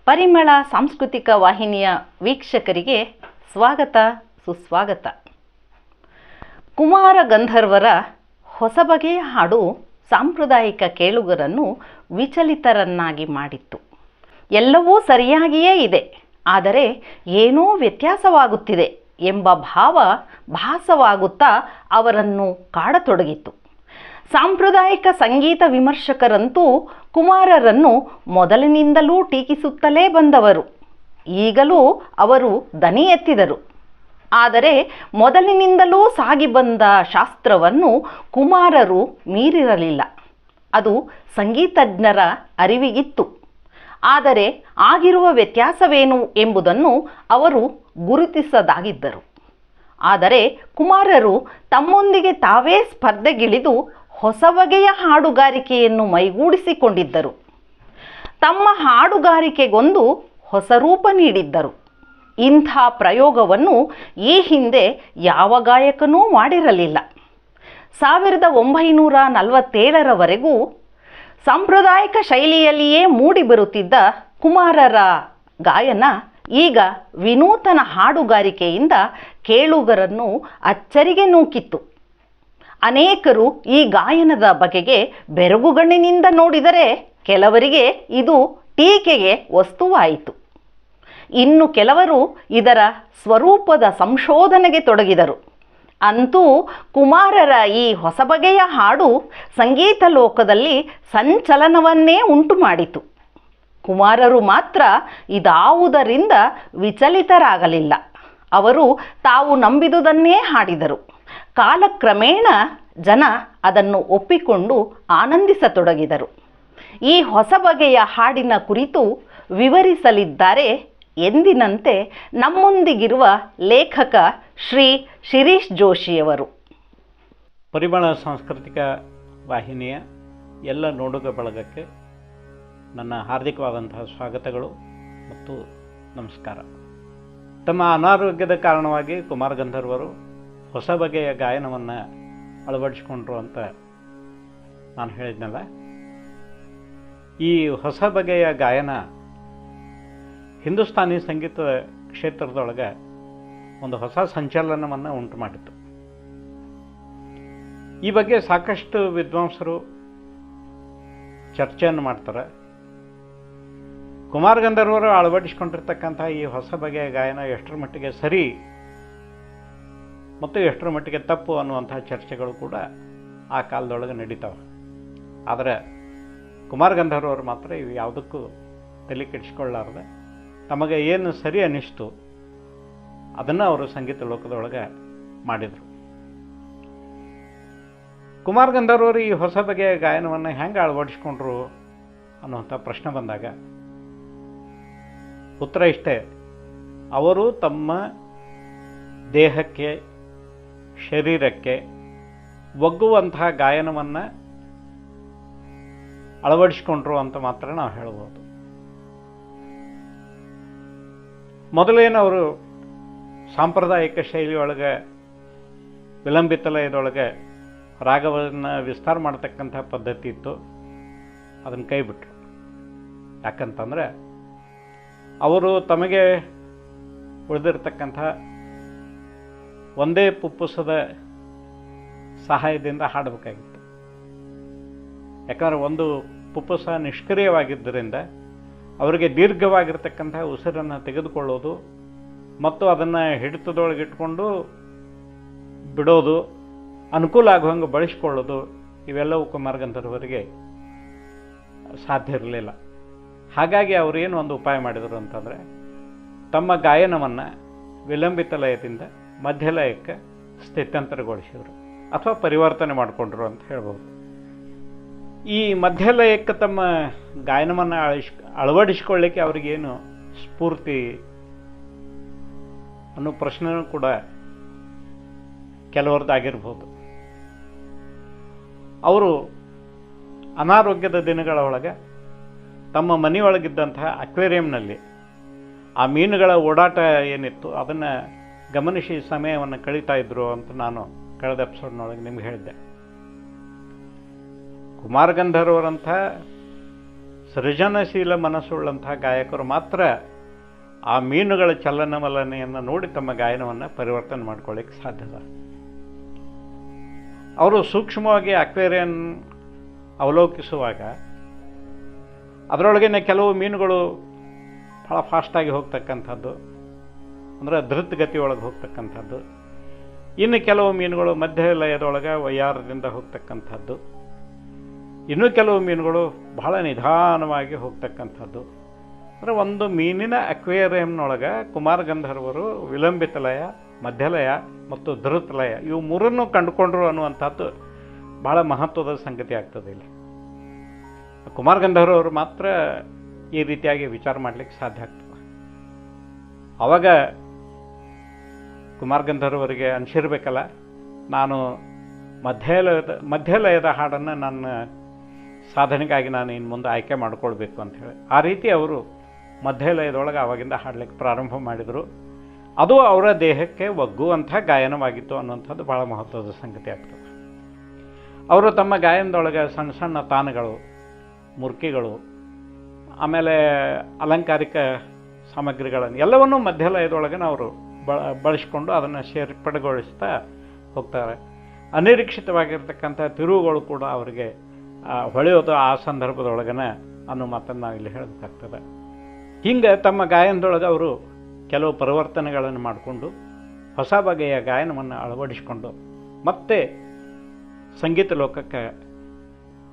ಪರಿಮಳ ಸಾಂಸ್ಕೃತಿಕ ವಾಹಿನಿಯ ವೀಕ್ಷಕರಿಗೆ ಸ್ವಾಗತ ಸುಸ್ವಾಗತ. ಕುಮಾರ ಗಂಧರ್ವರ ಹೊಸ ಬಗೆಯ ಹಾಡು ಸಾಂಪ್ರದಾಯಿಕ ಕೇಳುಗರನ್ನು ವಿಚಲಿತರನ್ನಾಗಿ ಮಾಡಿತ್ತು. ಎಲ್ಲವೂ ಸರಿಯಾಗಿಯೇ ಇದೆ, ಆದರೆ ಏನೋ ವ್ಯತ್ಯಾಸವಾಗುತ್ತಿದೆ ಎಂಬ ಭಾಸವಾಗುತ್ತಾ ಅವರನ್ನು ಕಾಡತೊಡಗಿತ್ತು. ಸಾಂಪ್ರದಾಯಿಕ ಸಂಗೀತ ವಿಮರ್ಶಕರಂತೂ ಕುಮಾರರನ್ನು ಮೊದಲಿನಿಂದಲೂ ಟೀಕಿಸುತ್ತಲೇ ಬಂದವರು. ಈಗಲೂ ಅವರು ದನಿ ಎತ್ತಿದರು. ಆದರೆ ಮೊದಲಿನಿಂದಲೂ ಸಾಗಿ ಬಂದ ಶಾಸ್ತ್ರವನ್ನು ಕುಮಾರರು ಮೀರಿರಲಿಲ್ಲ. ಅದು ಸಂಗೀತಜ್ಞರ ಅರಿವಿಗಿತ್ತು. ಆದರೆ ಆಗಿರುವ ವ್ಯತ್ಯಾಸವೇನು ಎಂಬುದನ್ನು ಅವರು ಗುರುತಿಸದಾಗಿದ್ದರು. ಆದರೆ ಕುಮಾರರು ತಮ್ಮೊಂದಿಗೆ ತಾವೇ ಸ್ಪರ್ಧೆಗಿಳಿದು ಹೊಸ ಬಗೆಯ ಹಾಡುಗಾರಿಕೆಯನ್ನು ಮೈಗೂಡಿಸಿಕೊಂಡಿದ್ದರು. ತಮ್ಮ ಹಾಡುಗಾರಿಕೆಗೊಂದು ಹೊಸ ರೂಪ ನೀಡಿದ್ದರು. ಇಂಥ ಪ್ರಯೋಗವನ್ನು ಈ ಹಿಂದೆ ಯಾವ ಗಾಯಕನೂ ಮಾಡಿರಲಿಲ್ಲ. 1947ರವರೆಗೂ ಸಾಂಪ್ರದಾಯಿಕ ಶೈಲಿಯಲ್ಲಿಯೇ ಮೂಡಿಬರುತ್ತಿದ್ದ ಕುಮಾರರ ಗಾಯನ ಈಗ ವಿನೂತನ ಹಾಡುಗಾರಿಕೆಯಿಂದ ಕೇಳುಗರನ್ನು ಅಚ್ಚರಿಗೆ ನೂಕಿತ್ತು. ಅನೇಕರು ಈ ಗಾಯನದ ಬಗೆಗೆ ಬೆರಗುಗಣ್ಣಿನಿಂದ ನೋಡಿದರೆ, ಕೆಲವರಿಗೆ ಇದು ಟೀಕೆಗೆ ವಸ್ತುವಾಯಿತು. ಇನ್ನು ಕೆಲವರು ಇದರ ಸ್ವರೂಪದ ಸಂಶೋಧನೆಗೆ ತೊಡಗಿದರು. ಅಂತೂ ಕುಮಾರರ ಈ ಹೊಸ ಬಗೆಯ ಹಾಡು ಸಂಗೀತ ಲೋಕದಲ್ಲಿ ಸಂಚಲನವನ್ನೇ ಉಂಟು ಮಾಡಿತು. ಕುಮಾರರು ಮಾತ್ರ ಇದಾವುದರಿಂದ ವಿಚಲಿತರಾಗಲಿಲ್ಲ. ಅವರು ತಾವು ನಂಬಿದುದನ್ನೇ ಹಾಡಿದರು. ಕಾಲಕ್ರಮೇಣ ಜನ ಅದನ್ನು ಒಪ್ಪಿಕೊಂಡು ಆನಂದಿಸತೊಡಗಿದರು. ಈ ಹೊಸ ಬಗೆಯ ಹಾಡಿನ ಕುರಿತು ವಿವರಿಸಲಿದ್ದಾರೆ ಎಂದಿನಂತೆ ನಮ್ಮೊಂದಿಗಿರುವ ಲೇಖಕ ಶ್ರೀ ಶಿರೀಶ್ ಜೋಶಿಯವರು. ಪರಿಮಳ ಸಾಂಸ್ಕೃತಿಕ ವಾಹಿನಿಯ ಎಲ್ಲ ನೋಡುಗ ಬಳಗಕ್ಕೆ ನನ್ನ ಹಾರ್ದಿಕವಾದಂತಹ ಸ್ವಾಗತಗಳು ಮತ್ತು ನಮಸ್ಕಾರ. ತಮ್ಮ ಅನಾರೋಗ್ಯದ ಕಾರಣವಾಗಿ ಕುಮಾರ ಗಂಧರ್ವರು ಹೊಸ ಬಗೆಯ ಗಾಯನವನ್ನು ಅಳವಡಿಸಿಕೊಂಡ್ರು ಅಂತ ನಾನು ಹೇಳಿದ್ನಲ್ಲ. ಈ ಹೊಸ ಬಗೆಯ ಗಾಯನ ಹಿಂದೂಸ್ತಾನಿ ಸಂಗೀತ ಕ್ಷೇತ್ರದೊಳಗೆ ಒಂದು ಹೊಸ ಸಂಚಲನವನ್ನು ಉಂಟು ಮಾಡಿತು. ಈ ಬಗ್ಗೆ ಸಾಕಷ್ಟು ವಿದ್ವಾಂಸರು ಚರ್ಚೆಯನ್ನು ಮಾಡ್ತಾರೆ. ಕುಮಾರ ಗಂಧರ್ವರು ಅಳವಡಿಸಿಕೊಂಡಿರ್ತಕ್ಕಂಥ ಈ ಹೊಸ ಬಗೆಯ ಗಾಯನ ಎಷ್ಟರ ಮಟ್ಟಿಗೆ ಸರಿ ಮತ್ತು ಎಷ್ಟರ ಮಟ್ಟಿಗೆ ತಪ್ಪು ಅನ್ನುವಂಥ ಚರ್ಚೆಗಳು ಕೂಡ ಆ ಕಾಲದೊಳಗೆ ನಡೀತಾವೆ. ಆದರೆ ಕುಮಾರ ಗಂಧರ್ವರು ಮಾತ್ರ ಇವು ಯಾವುದಕ್ಕೂ ತಲೆ ಕೆಡಿಸ್ಕೊಳ್ಳಾರ್ದೆ ತಮಗೆ ಏನು ಸರಿ ಅನ್ನಿಸ್ತು ಅದನ್ನು ಅವರು ಸಂಗೀತ ಲೋಕದೊಳಗೆ ಮಾಡಿದರು. ಕುಮಾರ ಗಂಧರ್ವರು ಈ ಹೊಸ ಬಗೆಯ ಗಾಯನವನ್ನು ಹೆಂಗೆ ಅಳವಡಿಸ್ಕೊಂಡ್ರು ಅನ್ನುವಂಥ ಪ್ರಶ್ನೆ ಬಂದಾಗ ಉತ್ತರ ಇಷ್ಟೇ: ಅವರು ತಮ್ಮ ದೇಹಕ್ಕೆ, ಶರೀರಕ್ಕೆ ಒಗ್ಗುವಂತಹ ಗಾಯನವನ್ನು ಅಳವಡಿಸ್ಕೊಂಡ್ರು ಅಂತ ಮಾತ್ರ ನಾವು ಹೇಳ್ಬೋದು. ಮೊದಲೇನು ಅವರು ಸಾಂಪ್ರದಾಯಿಕ ಶೈಲಿಯೊಳಗೆ ವಿಲಂಬಿತ ಲಯದೊಳಗೆ ರಾಗವನ್ನು ವಿಸ್ತಾರ ಮಾಡತಕ್ಕಂಥ ಪದ್ಧತಿ ಇತ್ತು, ಅದನ್ನು ಕೈ ಬಿಟ್ಟರು. ಯಾಕಂತಂದರೆ ಅವರು ತಮಗೆ ಉಳಿದಿರ್ತಕ್ಕಂಥ ಒಂದೇ ಪುಪ್ಪುಸದ ಸಹಾಯದಿಂದ ಹಾಡಬೇಕಾಗಿತ್ತು. ಯಾಕಂದರೆ ಒಂದು ಪುಪ್ಪುಸ ನಿಷ್ಕ್ರಿಯವಾಗಿದ್ದರಿಂದ ಅವರಿಗೆ ದೀರ್ಘವಾಗಿರ್ತಕ್ಕಂಥ ಉಸಿರನ್ನು ತೆಗೆದುಕೊಳ್ಳೋದು ಮತ್ತು ಅದನ್ನು ಹಿಡಿತದೊಳಗಿಟ್ಕೊಂಡು ಬಿಡೋದು, ಅನುಕೂಲ ಆಗುವಂಗೆ ಬಳಸಿಕೊಳ್ಳೋದು, ಇವೆಲ್ಲವೂ ಕುಮಾರ ಗಂಧರ್ವರಿಗೆ ಸಾಧ್ಯ ಇರಲಿಲ್ಲ. ಹಾಗಾಗಿ ಅವರೇನು ಒಂದು ಉಪಾಯ ಮಾಡಿದರು ಅಂತಂದರೆ, ತಮ್ಮ ಗಾಯನವನ್ನು ವಿಲಂಬಿತ ಲಯದಿಂದ ಮಧ್ಯಲಯಕ್ಕೆ ಸ್ಥಿತ್ಯಂತರಗೊಳಿಸಿದರು ಅಥವಾ ಪರಿವರ್ತನೆ ಮಾಡಿಕೊಂಡ್ರು ಅಂತ ಹೇಳ್ಬೋದು. ಈ ಮಧ್ಯಲಯಕ್ಕೆ ತಮ್ಮ ಗಾಯನವನ್ನು ಅಳವಡಿಸಿಕೊಳ್ಳಿಕ್ಕೆ ಅವರಿಗೇನು ಸ್ಫೂರ್ತಿ ಅನ್ನೋ ಪ್ರಶ್ನೆಯೂ ಕೂಡ ಕೆಲವರದ್ದಾಗಿರ್ಬೋದು. ಅವರು ಅನಾರೋಗ್ಯದ ದಿನಗಳ ಒಳಗೆ ತಮ್ಮ ಮನೆಯೊಳಗಿದ್ದಂತಹ ಅಕ್ವೇರಿಯಂನಲ್ಲಿ ಆ ಮೀನುಗಳ ಓಡಾಟ ಏನಿತ್ತು ಅದನ್ನು ಗಮನಿಸಿ ಸಮಯವನ್ನು ಕಳೀತಾ ಇದ್ರು ಅಂತ ನಾನು ಕಳೆದ ಎಪಿಸೋಡ್ನೊಳಗೆ ನಿಮ್ಗೆ ಹೇಳಿದ್ದೆ. ಕುಮಾರ ಗಂಧರ್ವರಂಥ ಸೃಜನಶೀಲ ಮನಸ್ಸುಳ್ಳಂತಹ ಗಾಯಕರು ಮಾತ್ರ ಆ ಮೀನುಗಳ ಚಲನವಲನೆಯನ್ನು ನೋಡಿ ತಮ್ಮ ಗಾಯನವನ್ನು ಪರಿವರ್ತನೆ ಮಾಡ್ಕೊಳ್ಳಿಕ್ಕೆ ಸಾಧ್ಯದ. ಅವರು ಸೂಕ್ಷ್ಮವಾಗಿ ಅಕ್ವೇರಿಯನ್ ಅವಲೋಕಿಸುವಾಗ ಅದರೊಳಗಿನ ಕೆಲವು ಮೀನುಗಳು ಭಾಳ ಫಾಸ್ಟಾಗಿ ಹೋಗ್ತಕ್ಕಂಥದ್ದು, ಅಂದರೆ ಧೃತಗತಿ ಒಳಗೆ ಹೋಗ್ತಕ್ಕಂಥದ್ದು. ಇನ್ನು ಕೆಲವು ಮೀನುಗಳು ಮಧ್ಯ ಲಯದೊಳಗೆ ವಯ್ಯಾರದಿಂದ ಹೋಗ್ತಕ್ಕಂಥದ್ದು. ಇನ್ನೂ ಕೆಲವು ಮೀನುಗಳು ಬಹಳ ನಿಧಾನವಾಗಿ ಹೋಗ್ತಕ್ಕಂಥದ್ದು. ಅಂದರೆ ಒಂದು ಮೀನಿನ ಅಕ್ವೇರಿಯಂನೊಳಗೆ ಕುಮಾರ ಗಂಧರ್ವರು ವಿಲಂಬಿತ ಲಯ, ಮಧ್ಯಲಯ ಮತ್ತು ಧೃತಲಯ ಇವು ಮೂರನ್ನು ಕಂಡುಕೊಂಡ್ರು ಅನ್ನುವಂಥದ್ದು ಬಹಳ ಮಹತ್ವದ ಸಂಗತಿ ಆಗ್ತದೆ. ಇಲ್ಲಿ ಕುಮಾರ ಗಂಧರ್ವರು ಮಾತ್ರ ಈ ರೀತಿಯಾಗಿ ವಿಚಾರ ಮಾಡಲಿಕ್ಕೆ ಸಾಧ್ಯ ಆಗ್ತದೆ. ಆವಾಗ ಕುಮಾರ ಗಂಧರ್ವರಿಗೆ ಅನಿಸಿರ್ಬೇಕಲ್ಲ, ನಾನು ಮಧ್ಯಲಯದ ಹಾಡನ್ನು ನನ್ನ ಸಾಧನೆಗಾಗಿ ನಾನು ಇನ್ನು ಮುಂದೆ ಆಯ್ಕೆ ಮಾಡಿಕೊಳ್ಬೇಕು ಅಂಥೇಳಿ ಆ ರೀತಿ ಅವರು ಮಧ್ಯಲಯದೊಳಗೆ ಆವಾಗಿಂದ ಹಾಡಲಿಕ್ಕೆ ಪ್ರಾರಂಭ ಮಾಡಿದರು. ಅದು ಅವರ ದೇಹಕ್ಕೆ ಒಗ್ಗುವಂಥ ಗಾಯನವಾಗಿತ್ತು ಅನ್ನುವಂಥದ್ದು ಭಾಳ ಮಹತ್ವದ ಸಂಗತಿ ಆಗ್ತದೆ. ಅವರು ತಮ್ಮ ಗಾಯನದೊಳಗೆ ಸಣ್ಣ ಸಣ್ಣ ತಾನಗಳು, ಮುರ್ಕಿಗಳು, ಆಮೇಲೆ ಅಲಂಕಾರಿಕ ಸಾಮಗ್ರಿಗಳನ್ನು ಎಲ್ಲವನ್ನೂ ಮಧ್ಯಲಯದೊಳಗೆ ಅವರು ಬಳಸಿಕೊಂಡು ಅದನ್ನು ಸೇರ್ಪಡೆಗೊಳಿಸ್ತಾ ಹೋಗ್ತಾರೆ. ಅನಿರೀಕ್ಷಿತವಾಗಿರ್ತಕ್ಕಂಥ ತಿರುವುಗಳು ಕೂಡ ಅವರಿಗೆ ಹೊಳೆಯೋದು ಆ ಸಂದರ್ಭದೊಳಗನ ಅನ್ನೋ ಮಾತನ್ನು ನಾವು ಇಲ್ಲಿ ಹೇಳಬೇಕಾಗ್ತದೆ. ಹಿಂಗೆ ತಮ್ಮ ಗಾಯನದೊಳಗೆ ಅವರು ಕೆಲವು ಪರಿವರ್ತನೆಗಳನ್ನು ಮಾಡಿಕೊಂಡು ಹೊಸ ಬಗೆಯ ಗಾಯನವನ್ನು ಅಳವಡಿಸಿಕೊಂಡು ಮತ್ತೆ ಸಂಗೀತ ಲೋಕಕ್ಕೆ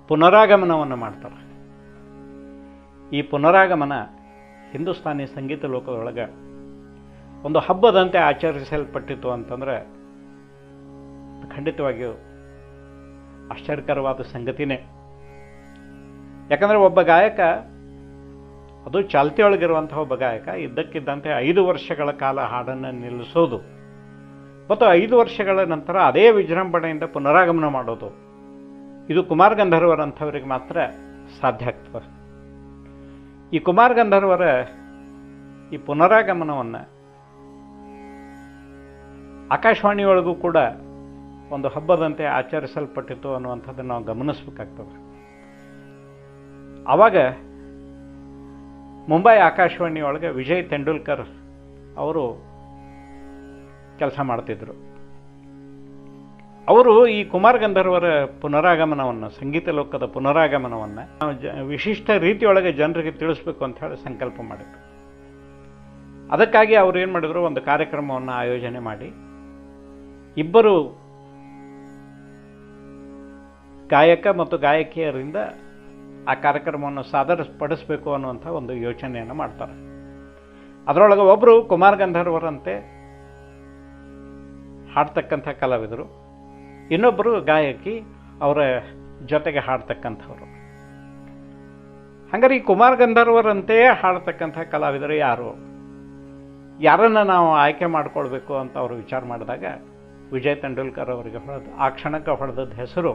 ಪುನರಾಗಮನವನ್ನು ಮಾಡ್ತಾರೆ. ಈ ಪುನರಾಗಮನ ಹಿಂದೂಸ್ತಾನಿ ಸಂಗೀತ ಲೋಕದೊಳಗೆ ಒಂದು ಹಬ್ಬದಂತೆ ಆಚರಿಸಲ್ಪಟ್ಟಿತು ಅಂತಂದರೆ ಖಂಡಿತವಾಗಿಯೂ ಆಶ್ಚರ್ಯಕರವಾದ ಸಂಗತಿನೇ. ಯಾಕಂದರೆ ಒಬ್ಬ ಗಾಯಕ, ಅದು ಚಾಲ್ತಿಯೊಳಗಿರುವಂಥ ಒಬ್ಬ ಗಾಯಕ ಇದ್ದಕ್ಕಿದ್ದಂತೆ 5 ವರ್ಷಗಳ ಕಾಲ ಹಾಡನ್ನು ನಿಲ್ಲಿಸೋದು ಮತ್ತು 5 ವರ್ಷಗಳ ನಂತರ ಅದೇ ವಿಜೃಂಭಣೆಯಿಂದ ಪುನರಾಗಮನ ಮಾಡೋದು, ಇದು ಕುಮಾರ ಗಂಧರ್ವರಂಥವ್ರಿಗೆ ಮಾತ್ರ ಸಾಧ್ಯ ಆಗ್ತದೆ. ಈ ಕುಮಾರ ಗಂಧರ್ವರ ಈ ಪುನರಾಗಮನವನ್ನು ಆಕಾಶವಾಣಿಯೊಳಗೂ ಕೂಡ ಒಂದು ಹಬ್ಬದಂತೆ ಆಚರಿಸಲ್ಪಟ್ಟಿತು ಅನ್ನುವಂಥದ್ದನ್ನು ನಾವು ಗಮನಿಸಬೇಕಾಗ್ತದೆ. ಆವಾಗ ಮುಂಬೈ ಆಕಾಶವಾಣಿಯೊಳಗೆ ವಿಜಯ್ ತೆಂಡೂಲ್ಕರ್ ಅವರು ಕೆಲಸ ಮಾಡ್ತಿದ್ರು. ಅವರು ಈ ಕುಮಾರ ಗಂಧರ್ವರ ಪುನರಾಗಮನವನ್ನು, ಸಂಗೀತ ಲೋಕದ ಪುನರಾಗಮನವನ್ನು ವಿಶಿಷ್ಟ ರೀತಿಯೊಳಗೆ ಜನರಿಗೆ ತಿಳಿಸ್ಬೇಕು ಅಂತ ಹೇಳಿ ಸಂಕಲ್ಪ ಮಾಡಿದರು. ಅದಕ್ಕಾಗಿ ಅವರು ಏನು ಮಾಡಿದರು, ಒಂದು ಕಾರ್ಯಕ್ರಮವನ್ನು ಆಯೋಜನೆ ಮಾಡಿ ಇಬ್ಬರು ಗಾಯಕ ಮತ್ತು ಗಾಯಕಿಯರಿಂದ ಆ ಕಾರ್ಯಕ್ರಮವನ್ನು ಸಾದರಪಡಿಸಬೇಕು ಅನ್ನುವಂಥ ಒಂದು ಯೋಚನೆಯನ್ನು ಮಾಡ್ತಾರೆ. ಅದರೊಳಗೆ ಒಬ್ಬರು ಕುಮಾರ ಗಂಧರ್ವರಂತೆ ಹಾಡ್ತಕ್ಕಂಥ ಕಲಾವಿದರು, ಇನ್ನೊಬ್ಬರು ಗಾಯಕಿ ಅವರ ಜೊತೆಗೆ ಹಾಡ್ತಕ್ಕಂಥವ್ರು. ಹಾಗಾದ್ರೆ ಈ ಕುಮಾರ ಗಂಧರ್ವರಂತೆಯೇ ಹಾಡ್ತಕ್ಕಂಥ ಕಲಾವಿದರು ಯಾರನ್ನು ನಾವು ಆಯ್ಕೆ ಮಾಡಿಕೊಳ್ಬೇಕು ಅಂತ ಅವರು ವಿಚಾರ ಮಾಡಿದಾಗ ವಿಜಯ್ ತೆಂಡೂಲ್ಕರ್ ಅವರಿಗೆ ಆ ಕ್ಷಣಕ್ಕೆ ಹೊಡೆದದ್ದು ಹೆಸರು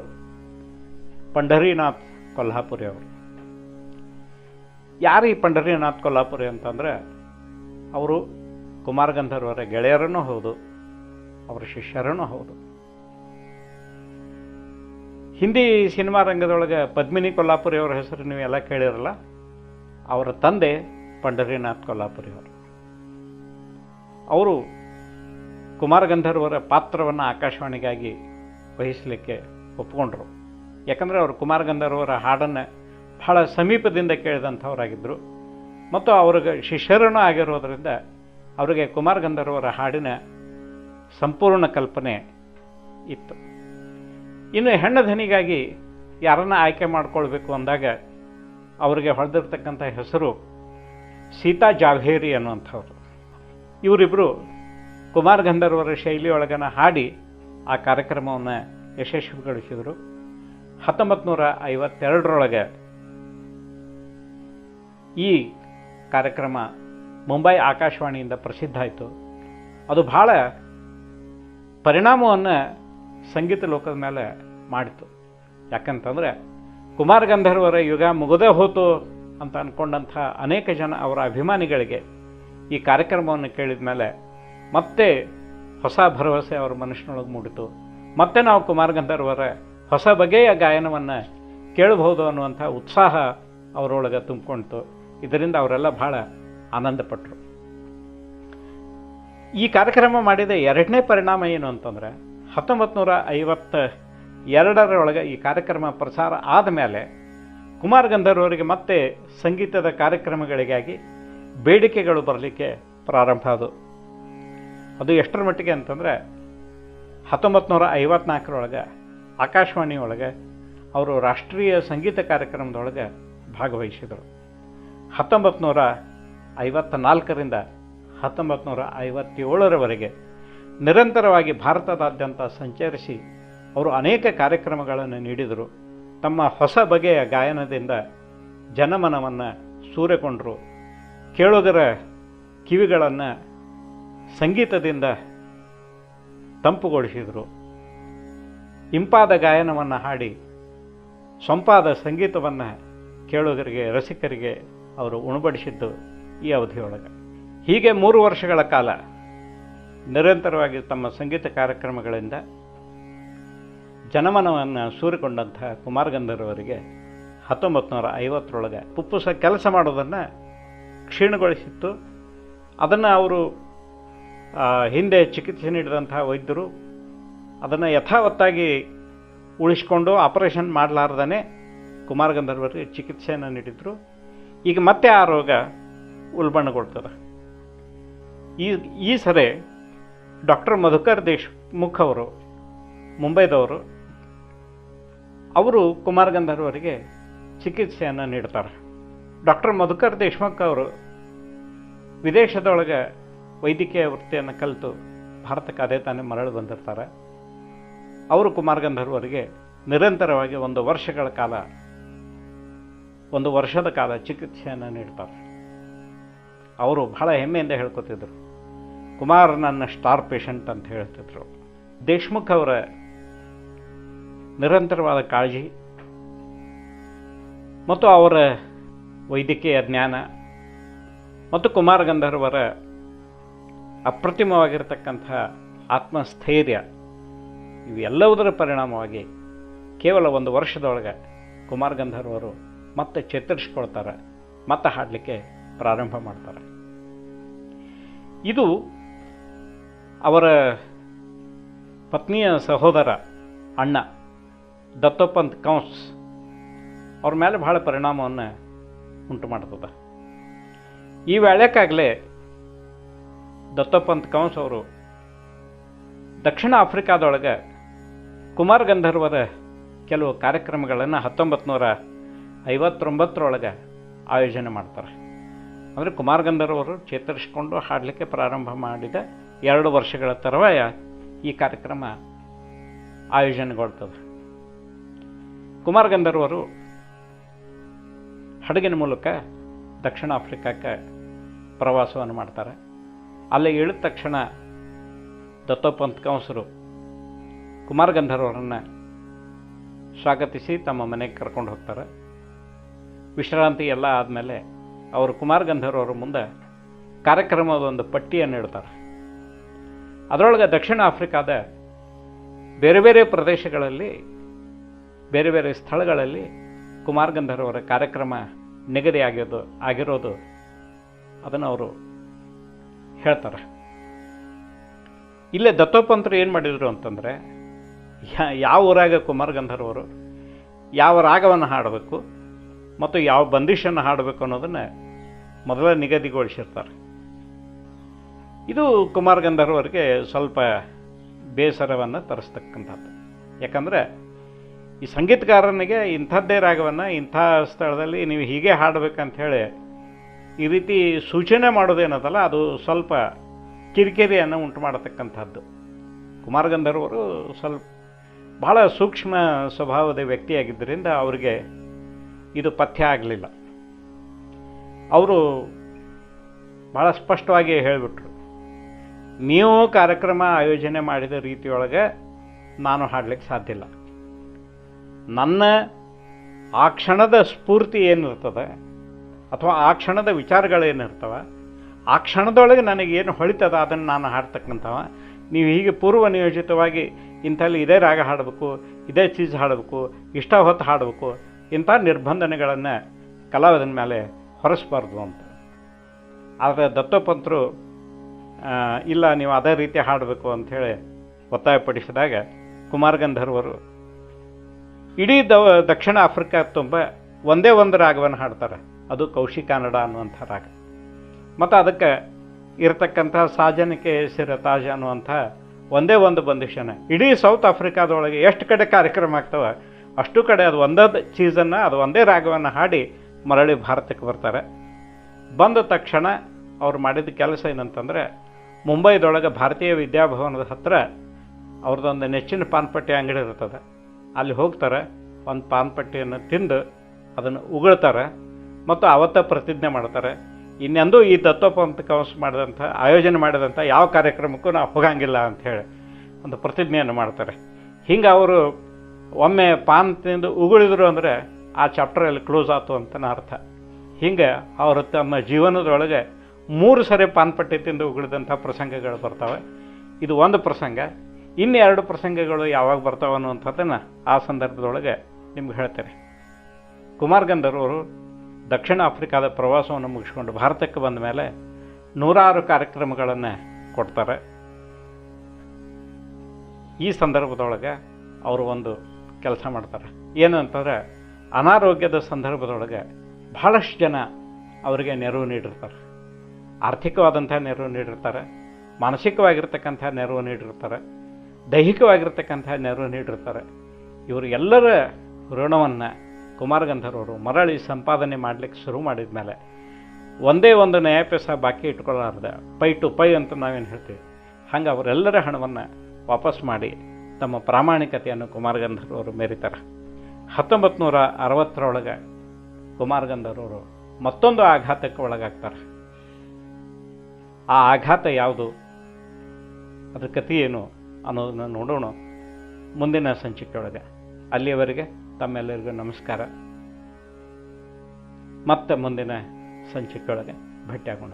ಪಂಢರೀನಾಥ್ ಕೊಲ್ಹಾಪುರಿ ಅವರು. ಯಾರು ಈ ಪಂಢರೀನಾಥ್ ಕೊಲ್ಹಾಪುರಿ ಅಂತಂದರೆ ಅವರು ಕುಮಾರ ಗಂಧರ್ವರ ಗೆಳೆಯರನ್ನೂ ಹೌದು, ಅವರ ಶಿಷ್ಯರನ್ನೂ ಹೌದು. ಹಿಂದಿ ಸಿನಿಮಾ ರಂಗದೊಳಗೆ ಪದ್ಮಿನಿ ಕೊಲ್ಹಾಪುರಿ ಅವರ ಹೆಸರು ನೀವೆಲ್ಲ ಕೇಳಿರಲ್ಲ, ಅವರ ತಂದೆ ಪಂಢರೀನಾಥ್ ಕೊಲ್ಹಾಪುರಿ ಅವರು. ಅವರು ಕುಮಾರ ಗಂಧರ್ವರ ಪಾತ್ರವನ್ನು ಆಕಾಶವಾಣಿಗಾಗಿ ವಹಿಸಲಿಕ್ಕೆ ಒಪ್ಪಿಕೊಂಡ್ರು. ಯಾಕಂದರೆ ಅವರು ಕುಮಾರ ಗಂಧರ್ವರ ಹಾಡನ್ನು ಬಹಳ ಸಮೀಪದಿಂದ ಕೇಳಿದಂಥವರಾಗಿದ್ದರು ಮತ್ತು ಅವ್ರಿಗೆ ಶಿಷ್ಯರನ್ನೂ ಆಗಿರೋದರಿಂದ ಅವರಿಗೆ ಕುಮಾರ ಗಂಧರ್ವರ ಹಾಡಿನ ಸಂಪೂರ್ಣ ಕಲ್ಪನೆ ಇತ್ತು. ಇನ್ನು ಹೆಣ್ಣು ಧ್ವನಿಗಾಗಿ ಯಾರನ್ನ ಆಯ್ಕೆ ಮಾಡಿಕೊಳ್ಬೇಕು ಅಂದಾಗ ಅವರಿಗೆ ಹೊಡೆದಿರ್ತಕ್ಕಂಥ ಹೆಸರು ಸೀತಾ ಜಾವೇರಿ ಅನ್ನುವಂಥವ್ರು. ಇವರಿಬ್ಬರು ಕುಮಾರ ಗಂಧರ್ವರ ಶೈಲಿಯೊಳಗನ ಹಾಡಿ ಆ ಕಾರ್ಯಕ್ರಮವನ್ನು ಯಶಸ್ವಿಗೊಳಿಸಿದರು. 1952 ಈ ಕಾರ್ಯಕ್ರಮ ಮುಂಬೈ ಆಕಾಶವಾಣಿಯಿಂದ ಪ್ರಸಿದ್ಧ ಆಯಿತು. ಅದು ಬಹಳ ಪರಿಣಾಮವನ್ನು ಸಂಗೀತ ಲೋಕದ ಮೇಲೆ ಮಾಡಿತು. ಯಾಕಂತಂದರೆ ಕುಮಾರ ಗಂಧರ್ವರ ಯುಗ ಮುಗಿದೇ ಹೋತು ಅಂತ ಅಂದ್ಕೊಂಡಂಥ ಅನೇಕ ಜನ ಅವರ ಅಭಿಮಾನಿಗಳಿಗೆ ಈ ಕಾರ್ಯಕ್ರಮವನ್ನು ಕೇಳಿದ ಮೇಲೆ ಮತ್ತೆ ಹೊಸ ಭರವಸೆ ಅವರ ಮನಸ್ಸಿನೊಳಗೆ ಮೂಡಿತು. ಮತ್ತೆ ನಾವು ಕುಮಾರ ಗಂಧರ್ವರ ಹೊಸ ಬಗೆಯ ಗಾಯನವನ್ನು ಕೇಳಬಹುದು ಅನ್ನುವಂಥ ಉತ್ಸಾಹ ಅವರೊಳಗೆ ತುಂಬಿಕೊಳ್ತು. ಇದರಿಂದ ಅವರೆಲ್ಲ ಭಾಳ ಆನಂದಪಟ್ಟರು. ಈ ಕಾರ್ಯಕ್ರಮ ಮಾಡಿದ ಎರಡನೇ ಪರಿಣಾಮ ಏನು ಅಂತಂದರೆ 1952 ಈ ಕಾರ್ಯಕ್ರಮ ಪ್ರಸಾರ ಆದಮೇಲೆ ಕುಮಾರ್ ಗಂಧರ್ವರಿಗೆ ಮತ್ತೆ ಸಂಗೀತದ ಕಾರ್ಯಕ್ರಮಗಳಿಗಾಗಿ ಬೇಡಿಕೆಗಳು ಬರಲಿಕ್ಕೆ ಪ್ರಾರಂಭ ಆದವು. ಅದು ಎಷ್ಟರ ಮಟ್ಟಿಗೆ ಅಂತಂದರೆ 1954 ಆಕಾಶವಾಣಿ ಒಳಗೆ ಅವರು ರಾಷ್ಟ್ರೀಯ ಸಂಗೀತ ಕಾರ್ಯಕ್ರಮದೊಳಗೆ ಭಾಗವಹಿಸಿದರು. 1954ರಿಂದ 1957 ನಿರಂತರವಾಗಿ ಭಾರತದಾದ್ಯಂತ ಸಂಚರಿಸಿ ಅವರು ಅನೇಕ ಕಾರ್ಯಕ್ರಮಗಳನ್ನು ನೀಡಿದರು. ತಮ್ಮ ಹೊಸ ಬಗೆಯ ಗಾಯನದಿಂದ ಜನಮನವನ್ನು ಸೂರೆಕೊಂಡರು. ಕೇಳುಗರ ಕಿವಿಗಳನ್ನು ಸಂಗೀತದಿಂದ ತಂಪುಗೊಳಿಸಿದರು. ಇಂಪಾದ ಗಾಯನವನ್ನು ಹಾಡಿ ಸೊಂಪಾದ ಸಂಗೀತವನ್ನು ಕೇಳುಗರಿಗೆ, ರಸಿಕರಿಗೆ ಅವರು ಉಣಬಡಿಸಿದ್ದು ಈ ಅವಧಿಯೊಳಗೆ. ಹೀಗೆ 3 ವರ್ಷಗಳ ಕಾಲ ನಿರಂತರವಾಗಿ ತಮ್ಮ ಸಂಗೀತ ಕಾರ್ಯಕ್ರಮಗಳಿಂದ ಜನಮನವನ್ನು ಸೂರಿಕೊಂಡಂತಹ ಕುಮಾರ್ ಗಂಧರ್ವರಿಗೆ 1950 ಪುಪ್ಪುಸ ಕೆಲಸ ಮಾಡೋದನ್ನು ಕ್ಷೀಣಗೊಳಿಸಿತ್ತು. ಅದನ್ನು ಅವರು ಹಿಂದೆ ಚಿಕಿತ್ಸೆ ನೀಡಿದಂತಹ ವೈದ್ಯರು ಅದನ್ನು ಯಥಾವತ್ತಾಗಿ ಉಳಿಸ್ಕೊಂಡು ಆಪರೇಷನ್ ಮಾಡಲಾರ್ದೇ ಕುಮಾರ್ ಗಂಧರ್ವರಿಗೆ ಚಿಕಿತ್ಸೆಯನ್ನು ನೀಡಿದರು. ಈಗ ಮತ್ತೆ ಆ ರೋಗ ಉಲ್ಬಣಗೊಳ್ತದೆ. ಈ ಸರಿ ಡಾಕ್ಟರ್ ಮಧುಕರ್ ದೇಶ್ಮುಖ್ ಅವರು, ಮುಂಬೈದವರು, ಅವರು ಕುಮಾರ್ ಗಂಧರ್ವರಿಗೆ ಚಿಕಿತ್ಸೆಯನ್ನು ನೀಡ್ತಾರೆ. ಡಾಕ್ಟರ್ ಮಧುಕರ್ ದೇಶ್ಮುಖ್ ಅವರು ವಿದೇಶದೊಳಗೆ ವೈದ್ಯಕೀಯ ವೃತ್ತಿಯನ್ನು ಕಲಿತು ಭಾರತಕ್ಕೆ ಅದೇ ತಾನೇ ಮರಳಿ ಬಂದಿರ್ತಾರೆ. ಅವರು ಕುಮಾರ್ ಗಂಧರ್ವರಿಗೆ ನಿರಂತರವಾಗಿ 1 ವರ್ಷದ ಕಾಲ ಚಿಕಿತ್ಸೆಯನ್ನು ನೀಡ್ತಾರೆ. ಅವರು ಬಹಳ ಹೆಮ್ಮೆಯಿಂದ ಹೇಳ್ಕೊತಿದ್ರು, ಕುಮಾರ್ ನನ್ನ ಸ್ಟಾರ್ ಪೇಷಂಟ್ ಅಂತ ಹೇಳ್ತಿದ್ರು. ದೇಶ್ಮುಖ್ ಅವರ ನಿರಂತರವಾದ ಕಾಳಜಿ ಮತ್ತು ಅವರ ವೈದ್ಯಕೀಯ ಜ್ಞಾನ ಮತ್ತು ಕುಮಾರ್ ಗಂಧರ್ವರ ಅಪ್ರತಿಮವಾಗಿರತಕ್ಕಂಥ ಆತ್ಮಸ್ಥೈರ್ಯ ಇವೆಲ್ಲವುದರ ಪರಿಣಾಮವಾಗಿ ಕೇವಲ 1 ವರ್ಷದೊಳಗೆ ಕುಮಾರ್ ಗಂಧರ್ವರು ಮತ್ತೆ ಚೇತರಿಸ್ಕೊಳ್ತಾರೆ, ಮತ್ತೆ ಹಾಡಲಿಕ್ಕೆ ಪ್ರಾರಂಭ ಮಾಡ್ತಾರೆ. ಇದು ಅವರ ಪತ್ನಿಯ ಸಹೋದರ ಅಣ್ಣ ದತ್ತೋಪಂತ್ ಕಂಸ್ ಅವ್ರ ಮೇಲೆ ಬಹಳ ಪರಿಣಾಮವನ್ನು ಉಂಟು ಮಾಡ್ತದೆ. ಈ ವೇಳೆಗಾಗಲೇ ದತ್ತೋಪಂತ್ ಕಂಸ್ ಅವರು ದಕ್ಷಿಣ ಆಫ್ರಿಕಾದೊಳಗೆ ಕುಮಾರ್ ಗಂಧರ್ವರ ಕೆಲವು ಕಾರ್ಯಕ್ರಮಗಳನ್ನು 1959 ಆಯೋಜನೆ ಮಾಡ್ತಾರೆ. ಅಂದರೆ ಕುಮಾರ್ ಗಂಧರ್ವರು ಚೇತರಿಸಿಕೊಂಡು ಹಾಡಲಿಕ್ಕೆ ಪ್ರಾರಂಭ ಮಾಡಿದ 2 ವರ್ಷಗಳ ತರುವಾಯ ಈ ಕಾರ್ಯಕ್ರಮ ಆಯೋಜನೆಗೊಳ್ತದೆ. ಕುಮಾರ್ ಗಂಧರ್ವರು ಹಡಗಿನ ಮೂಲಕ ದಕ್ಷಿಣ ಆಫ್ರಿಕಾಕ್ಕೆ ಪ್ರವಾಸವನ್ನು ಮಾಡ್ತಾರೆ. ಅಲ್ಲಿ ಇಳಿದ ತಕ್ಷಣ ದತ್ತೋಪಂತ್ ಕಂಸರು ಕುಮಾರ್ ಗಂಧರ್ವರನ್ನು ಸ್ವಾಗತಿಸಿ ತಮ್ಮ ಮನೆಗೆ ಕರ್ಕೊಂಡು ಹೋಗ್ತಾರೆ. ವಿಶ್ರಾಂತಿ ಎಲ್ಲ ಆದಮೇಲೆ ಅವರು ಕುಮಾರ್ ಗಂಧರ್ವರ ಮುಂದೆ ಕಾರ್ಯಕ್ರಮದ ಒಂದು ಪಟ್ಟಿಯನ್ನು ಇಡ್ತಾರೆ. ಅದರೊಳಗೆ ದಕ್ಷಿಣ ಆಫ್ರಿಕಾದ ಬೇರೆ ಬೇರೆ ಪ್ರದೇಶಗಳಲ್ಲಿ, ಬೇರೆ ಬೇರೆ ಸ್ಥಳಗಳಲ್ಲಿ ಕುಮಾರ್ ಗಂಧರ್ವರ ಕಾರ್ಯಕ್ರಮ ನಿಗದಿ ಆಗಿರೋದು ಅದನ್ನು ಅವರು ಹೇಳ್ತಾರೆ. ಇಲ್ಲೇ ದತ್ತೋಪಂತರು ಏನು ಮಾಡಿದರು ಅಂತಂದರೆ, ಯಾವ ಊರಾಗ ಕುಮಾರ್ ಗಂಧರ್ವರು ಯಾವ ರಾಗವನ್ನು ಹಾಡಬೇಕು ಮತ್ತು ಯಾವ ಬಂದಿಷನ್ನು ಹಾಡಬೇಕು ಅನ್ನೋದನ್ನು ಮೊದಲ ನಿಗದಿಗೊಳಿಸಿರ್ತಾರೆ. ಇದು ಕುಮಾರ್ ಗಂಧರ್ವರಿಗೆ ಸ್ವಲ್ಪ ಬೇಸರವನ್ನು ತರಿಸ್ತಕ್ಕಂಥದ್ದು. ಯಾಕಂದರೆ ಈ ಸಂಗೀತಗಾರನಿಗೆ ಇಂಥದ್ದೇ ರಾಗವನ್ನು ಇಂಥ ಸ್ಥಳದಲ್ಲಿ ನೀವು ಹೀಗೆ ಹಾಡಬೇಕಂತ ಹೇಳಿ ಈ ರೀತಿ ಸೂಚನೆ ಮಾಡೋದೇನದಲ್ಲ, ಅದು ಸ್ವಲ್ಪ ಕಿರಿಕಿರಿಯನ್ನು ಉಂಟು ಮಾಡತಕ್ಕಂಥದ್ದು. ಕುಮಾರ್ ಗಂಧರ್ವರು ಸ್ವಲ್ಪ ಬಹಳ ಸೂಕ್ಷ್ಮ ಸ್ವಭಾವದ ವ್ಯಕ್ತಿಯಾಗಿದ್ದರಿಂದ ಅವರಿಗೆ ಇದು ಪಥ್ಯ ಆಗಲಿಲ್ಲ. ಅವರು ಭಾಳ ಸ್ಪಷ್ಟವಾಗಿ ಹೇಳಿಬಿಟ್ರು, ನೀವು ಕಾರ್ಯಕ್ರಮ ಆಯೋಜನೆ ಮಾಡಿದ ರೀತಿಯೊಳಗೆ ನಾನು ಹಾಡಲಿಕ್ಕೆ ಸಾಧ್ಯ ಇಲ್ಲ. ನನ್ನ ಆ ಕ್ಷಣದ ಸ್ಫೂರ್ತಿ ಏನಿರ್ತದೆ ಅಥವಾ ಆ ಕ್ಷಣದ ವಿಚಾರಗಳೇನಿರ್ತವೆ, ಆ ಕ್ಷಣದೊಳಗೆ ನನಗೇನು ಹೊಳಿತದ ಅದನ್ನು ನಾನು ಹಾಡ್ತಕ್ಕಂಥವ. ನೀವು ಹೀಗೆ ಪೂರ್ವ ನಿಯೋಜಿತವಾಗಿ ಇಂಥಲ್ಲಿ ಇದೇ ರಾಗ ಹಾಡಬೇಕು, ಇದೇ ಚೀಸ್ ಹಾಡಬೇಕು, ಇಷ್ಟ ಹೊತ್ತು ಹಾಡಬೇಕು, ಇಂಥ ನಿರ್ಬಂಧನೆಗಳನ್ನು ಕಲಾವಿದನ ಮೇಲೆ ಹೊರಿಸಬಾರ್ದು ಅಂತ. ಆದರೆ ದತ್ತೋಪಂತರು ಇಲ್ಲ, ನೀವು ಅದೇ ರೀತಿ ಹಾಡಬೇಕು ಅಂಥೇಳಿ ಒತ್ತಾಯಪಡಿಸಿದಾಗ ಕುಮಾರ ಗಂಧರ್ವರು ಇಡೀ ದಕ್ಷಿಣ ಆಫ್ರಿಕಾ ತುಂಬ ಒಂದೇ ಒಂದು ರಾಗವನ್ನು ಹಾಡ್ತಾರೆ, ಅದು ಕೌಶಿಕಾನಡ ಅನ್ನುವಂಥ ರಾಗ. ಮತ್ತು ಅದಕ್ಕೆ ಇರತಕ್ಕಂಥ ಸಾಜನಿಕೆ ಸಿರತಾಜ ಅನ್ನುವಂಥ ಒಂದೇ ಒಂದು ಬಂದಿಷನ ಇಡೀ ಸೌತ್ ಆಫ್ರಿಕಾದೊಳಗೆ ಎಷ್ಟು ಕಡೆ ಕಾರ್ಯಕ್ರಮ ಆಗ್ತವೆ ಅಷ್ಟು ಕಡೆ ಅದು ಒಂದೊಂದು ಚೀಸನ್ನು, ಅದು ಒಂದೇ ರಾಗವನ್ನು ಹಾಡಿ ಮರಳಿ ಭಾರತಕ್ಕೆ ಬರ್ತಾರೆ. ಬಂದ ತಕ್ಷಣ ಅವ್ರು ಮಾಡಿದ ಕೆಲಸ ಏನಂತಂದರೆ, ಮುಂಬೈದೊಳಗೆ ಭಾರತೀಯ ವಿದ್ಯಾಭವನದ ಹತ್ತಿರ ಅವ್ರದ್ದೊಂದು ನೆಚ್ಚಿನ ಪಾನ್ಪಟ್ಟಿ ಅಂಗಡಿ ಇರ್ತದೆ, ಅಲ್ಲಿ ಹೋಗ್ತಾರೆ, ಒಂದು ಪಾನ್ಪಟ್ಟಿಯನ್ನು ತಿಂದು ಅದನ್ನು ಉಗುಳ್ತಾರೆ ಮತ್ತು ಅವತ್ತ ಪ್ರತಿಜ್ಞೆ ಮಾಡ್ತಾರೆ, ಇನ್ನೆಂದೂ ಈ ದತ್ತೋಪಂತ ಕೌನ್ಸ್ ಮಾಡಿದಂಥ ಆಯೋಜನೆ ಮಾಡಿದಂಥ ಯಾವ ಕಾರ್ಯಕ್ರಮಕ್ಕೂ ನಾವು ಹೋಗಂಗಿಲ್ಲ ಅಂಥೇಳಿ ಒಂದು ಪ್ರತಿಜ್ಞೆಯನ್ನು ಮಾಡ್ತಾರೆ. ಹಿಂಗೆ ಅವರು ಒಮ್ಮೆ ಪಾನ್ ತಿಂದು ಉಗುಳಿದ್ರು ಅಂದರೆ ಆ ಚಾಪ್ಟರಲ್ಲಿ ಕ್ಲೋಸ್ ಆಯ್ತು ಅಂತನ ಅರ್ಥ. ಹಿಂಗೆ ಅವರು ತಮ್ಮ ಜೀವನದೊಳಗೆ 3 ಸರಿ ಪಾನ್ಪಟ್ಟಿ ತಿಂದು ಉಗುಳಿದಂಥ ಪ್ರಸಂಗಗಳು ಬರ್ತವೆ. ಇದು ಒಂದು ಪ್ರಸಂಗ. ಇನ್ನು 2 ಪ್ರಸಂಗಗಳು ಯಾವಾಗ ಬರ್ತಾವೆ ಅನ್ನುವಂಥದ್ದನ್ನು ಆ ಸಂದರ್ಭದೊಳಗೆ ನಿಮ್ಗೆ ಹೇಳ್ತಾರೆ. ಕುಮಾರ ಗಂಧರ್ವರು ದಕ್ಷಿಣ ಆಫ್ರಿಕಾದ ಪ್ರವಾಸವನ್ನು ಮುಗಿಸ್ಕೊಂಡು ಭಾರತಕ್ಕೆ ಬಂದ ಮೇಲೆ 100 ಕಾರ್ಯಕ್ರಮಗಳನ್ನು ಕೊಡ್ತಾರೆ. ಈ ಸಂದರ್ಭದೊಳಗೆ ಅವರು ಒಂದು ಕೆಲಸ ಮಾಡ್ತಾರೆ, ಏನಂತಂದರೆ ಅನಾರೋಗ್ಯದ ಸಂದರ್ಭದೊಳಗೆ ಬಹಳಷ್ಟು ಜನ ಅವರಿಗೆ ನೆರವು ನೀಡಿರ್ತಾರೆ. ಆರ್ಥಿಕವಾದಂಥ ನೆರವು ನೀಡಿರ್ತಾರೆ, ಮಾನಸಿಕವಾಗಿರ್ತಕ್ಕಂಥ ನೆರವು ನೀಡಿರ್ತಾರೆ, ದೈಹಿಕವಾಗಿರ್ತಕ್ಕಂಥ ನೆರವು ನೀಡಿರ್ತಾರೆ. ಇವರು ಎಲ್ಲರ ಋಣವನ್ನು ಕುಮಾರ ಗಂಧರ್ವರು ಮರಳಿ ಸಂಪಾದನೆ ಮಾಡಲಿಕ್ಕೆ ಶುರು ಮಾಡಿದ ಮೇಲೆ ಒಂದೇ ಒಂದು ನ್ಯಾಯಪೈಸ ಬಾಕಿ ಇಟ್ಕೊಳ್ಳಾರ್ದೆ, ಪೈ ಟು ಪೈ ಅಂತ ನಾವೇನು ಹೇಳ್ತೀವಿ, ಹಂಗೆ ಅವರೆಲ್ಲರ ಹಣವನ್ನು ವಾಪಸ್ ಮಾಡಿ ತಮ್ಮ ಪ್ರಾಮಾಣಿಕತೆಯನ್ನು ಕುಮಾರ ಗಂಧರ್ವರು ಮೆರೀತಾರೆ. 1960 ಕುಮಾರ ಗಂಧರ್ವರು ಮತ್ತೊಂದು ಆಘಾತಕ್ಕೆ ಒಳಗಾಗ್ತಾರೆ. ಆ ಆಘಾತ ಯಾವುದು, ಅದ್ರ ಕಥೆ ಏನು ಅನ್ನೋದನ್ನು ನೋಡೋಣ ಮುಂದಿನ ಸಂಚಿಕೆಯೊಳಗೆ. ಅಲ್ಲಿಯವರೆಗೆ ತಮ್ಮೆಲ್ಲರಿಗೂ ನಮಸ್ಕಾರ. ಮತ್ತೆ ಮುಂದಿನ ಸಂಚಿಕೆಯೊಳಗೆ ಭೇಟಿಯಾಗೋಣ.